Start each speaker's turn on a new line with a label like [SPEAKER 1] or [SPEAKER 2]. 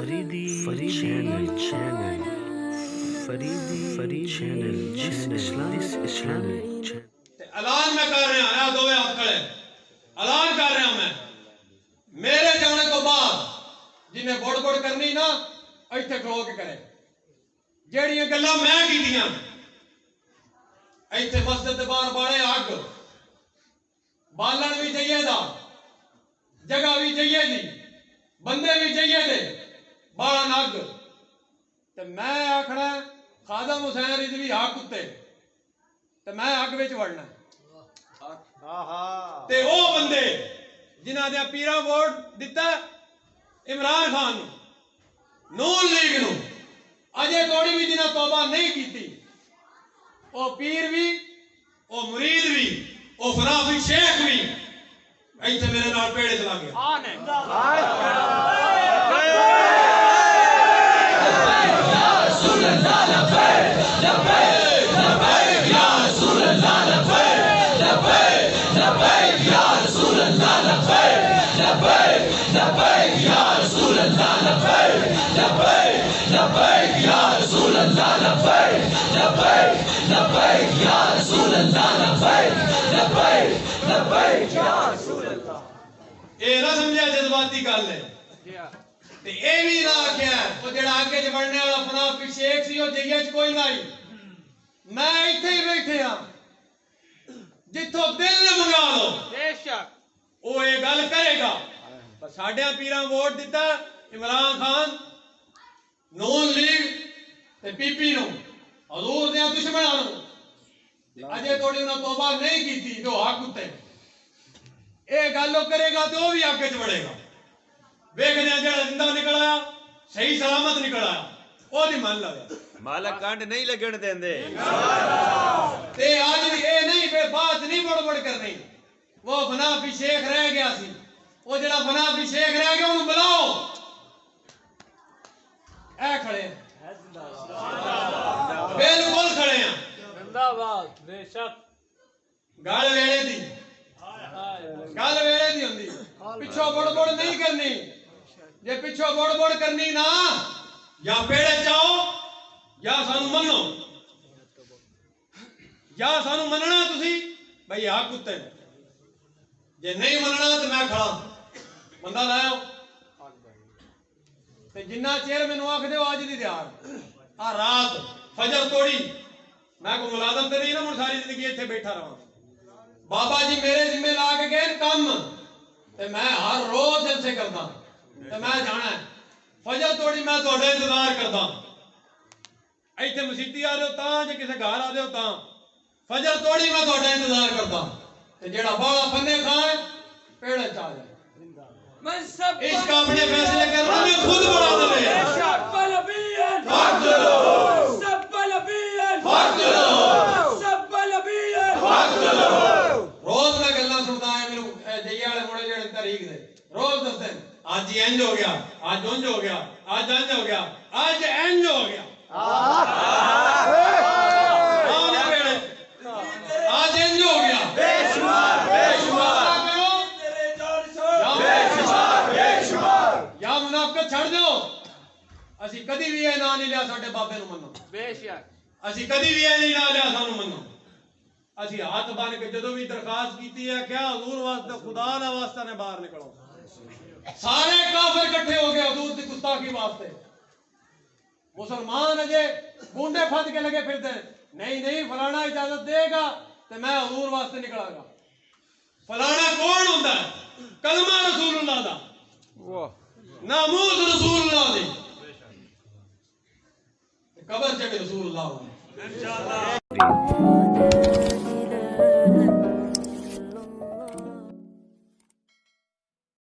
[SPEAKER 1] Faridi channel Faridi channel इस्लाम
[SPEAKER 2] ऐलान मैं कर रहा है दोवे हाथ खड़े ऐलान कर रहा मैं मेरे जाने तो बाद जिन्हें बोड़ बोड़ करनी ना इत्थे खलो के करे जेड़ियां गल्लां मैं कीतियां इत्थे मस्जिद दे बाहर बाड़े अग बालन भी चाहिए दा जगह भी चाहिए दी बंदे भी चाहिए थे बालन अग ते मैं आखना खादम हुसैन रिजवी हक उत्ते ते मैं अग विच वड़ना ते ओ बंदे जिन्हां दे पीरा वोट दिता इमरान खान नून लीग नूं अजे तोड़ी भी जिन्हां तौबा नहीं कीती ओ पीर भी ओ मुरीद भी ओ फराफी शेख भी इत्थे मेरे नाल पेड़े चला गया ये ना समझा जज्बाती गल है ते ये भी ना आख्या वो जेड़ा आगे च बढ़ने वाला फनाफी शेख सी ओ जइया च कोई नहीं मैं इत्थे ही बैठे हां जिथों दिल ने मंगा लो बेशक वो ये गल करेगा पर साडे पीरां वोट दिता इमरान खान नून लीग ते पीपी नु हजूर दे दुश्मनां नु अजे थोड़ी उन्हां तौबा नहीं कीती जो हक उत्ते ये गल करेगा तो वो भी आगे च बढ़ेगा वेखदे जेड़ा जिंदा निकल आया सही सलामत निकल आया वो नहीं मन लगे
[SPEAKER 3] मालक कंड नहीं लगन देंदे
[SPEAKER 2] ते आज भी ये नहीं पे बात नहीं बड़ करनी वो फनाफी शेख रह गया सी वो जेड़ा फनाफी शेख रह गया उन्हें बुलाओ ऐ खड़े बिल्कुल खड़े हैं
[SPEAKER 4] जिंदाबाद बेशक
[SPEAKER 2] गल वेले दी होंदी पिछो बोड़ नहीं करनी जे पिछो बोड़ करनी ना या पेड़े चाओ या सानू मनो या सानू मनना तुसी भाई हक उत्ते जे नहीं मनना तो मैं खड़ा बंदा लाओ ते जिन्ना चेर मैनू आख दे अज दी त्यार आ रात फजर तोड़ी मैं कोई मुलाजम ते नहीं ना मैं सारी जिंदगी इत्थे बैठा रहा बाबा जी मेरे जिम्मे ला के गए कम ते मैं हर रोज जलसे करदा ते मैं जाना है फजर तोड़ी मैं तुहाडा इंतजार करदा इत्थे मसीती आ रहे हो तां जे किसे घर आ रहे हो तां फजर तोड़ी मैं तुहाडा इंतजार करदा ते जेड़ा बाला फन्ने खाए पेड़े च आ जाए इश्क अपने फैसले करना मैं खुद बड़ा दे रोज मैं गल्लां सुनदा है मेनू जइया वाले मुंडे जेड़े तरीक दे रोज दसदे आज इंज हो गया आज उंज हो गया आज इंज हो गया आज इंज हो गया आज इंज हो गया या मुनाफिकत छड़ दो असी कदी भी ये ना नहीं लिया साडे बाबे नू मन्नो बेशक असी कदी भी ये नहीं ना लिया सानू मन्नो असी हाथ बन के जदों भी दरखास्त की है क्या हजूर वास्ते खुदा दा वास्ता ने बाहर निकलो सारे काफिर इकट्ठे हो गए हजूर की गुस्ताखी वास्ते मुसलमान अजे गुंडे फंद के लगे फिरते नहीं फलाना इजाजत देगा तो मैं हजूर वास्ते निकलागा फलाना कौन होंदा कलमा रसूलुल्लाह दा नामूस रसूलुल्लाह दी कबर च रसूलुल्लाह इंशाअल्लाह